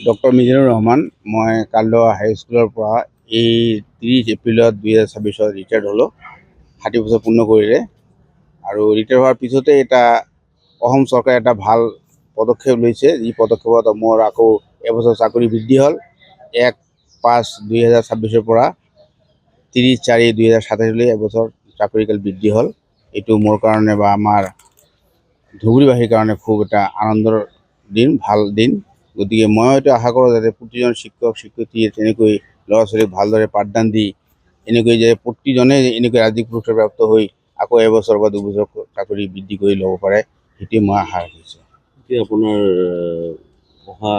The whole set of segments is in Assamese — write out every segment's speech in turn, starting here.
ডক্টৰ মিজানুৰ ৰহমান। মই কালদহ হাইস্কুলৰ পৰা এই 30 এপ্ৰিলত 2026 ৰিটায়াৰ্ড হ'লোঁ। 60 বছৰ পূৰ্ণ কৰিলে আৰু ৰিটায়াৰ হোৱাৰ পিছতে এটা অসম চৰকাৰে এটা ভাল পদক্ষেপ লৈছে। এই পদক্ষেপত মোৰ আকৌ এবছৰ চাকৰি বৃদ্ধি হ'ল। 1/5/2026 পৰা 30/4/2027 এবছৰ চাকৰিকাল বৃদ্ধি হ'ল। এইটো মোৰ কাৰণে বা আমাৰ ধুবুৰীবাসীৰ কাৰণে খুব এটা আনন্দৰ দিন, ভাল দিন। গতিকে মই হয়তো আশা কৰোঁ যাতে প্ৰতিজন শিক্ষক শিক্ষয়িত্ৰীয়ে তেনেকৈ ল'ৰা ছোৱালীক ভালদৰে পাঠদান দি এনেকৈ যে প্ৰতিজনে এনেকৈ ৰাজ্যিক পুৰস্কাৰ প্ৰাপ্ত হৈ আকৌ এবছৰ বা 2 বছৰ চাকৰি বৃদ্ধি কৰি ল'ব পাৰে, সেইটোৱে মই আশা ৰাখিছোঁ। এতিয়া আপোনাৰ অহা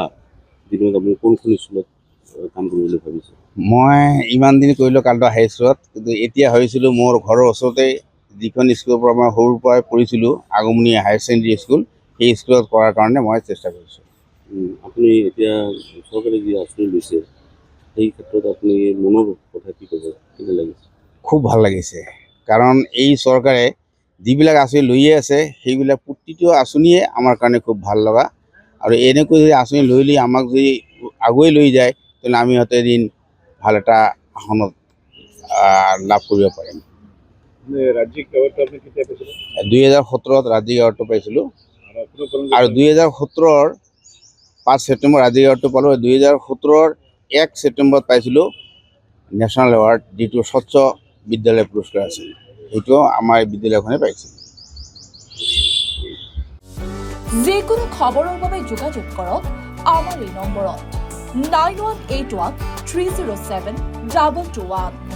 দিনত আপুনি কোনখন স্কুলত কাম কৰিম বুলি ভাবিছে? মই ইমান দিন কৰিলোঁ কালদহ হাইস্কুলত, কিন্তু এতিয়া ভাবিছিলোঁ মোৰ ঘৰৰ ওচৰতে যিখন স্কুলৰ পৰা মই সৰুৰ পৰাই পঢ়িছিলোঁ, আগমনী হায়াৰ ছেকেণ্ডেৰী স্কুল, সেই স্কুলত কৰাৰ কাৰণে মই চেষ্টা কৰিছোঁ। আপুনি এতিয়া চৰকাৰে যি আঁচনি লৈছে সেই ক্ষেত্ৰত আপুনি মনৰ কথা কি ক'ব, কেনে লাগিছে? খুব ভাল লাগিছে, কাৰণ এই চৰকাৰে যিবিলাক আঁচনি লৈয়ে আছে সেইবিলাক প্ৰতিটো আঁচনিয়ে আমাৰ কাৰণে খুব ভাল লগা। আৰু এনেকৈ যদি আঁচনি লৈ আমাক যদি আগুৱাই লৈ যায়, তেতিয়াহ'লে আমি হয়তো এদিন ভাল এটা আসনত লাভ কৰিব পাৰিম। ৰাজ্যিক এৱাৰ্ডটো আপুনি কেতিয়া পাইছিলে? 2017ত ৰাজ্যিক এৱাৰ্ডটো পাইছিলোঁ আৰু 2017ৰ 5 ছেপ্টেম্বৰ ৰাজ্যিক এৱাৰ্ডটো পালোঁ। 2017ৰ 1 ছেপ্টেম্বৰত পাইছিলোঁ নেশ্যনেল এৱাৰ্ড, যিটো স্বচ্ছ বিদ্যালয় পুৰস্কাৰ আছিল। সেইটো আমাৰ বিদ্যালয়খনে পাইছিল। যিকোনো খবৰৰ বাবে যোগাযোগ কৰক আমাৰ এই নম্বৰত 9181 307 221।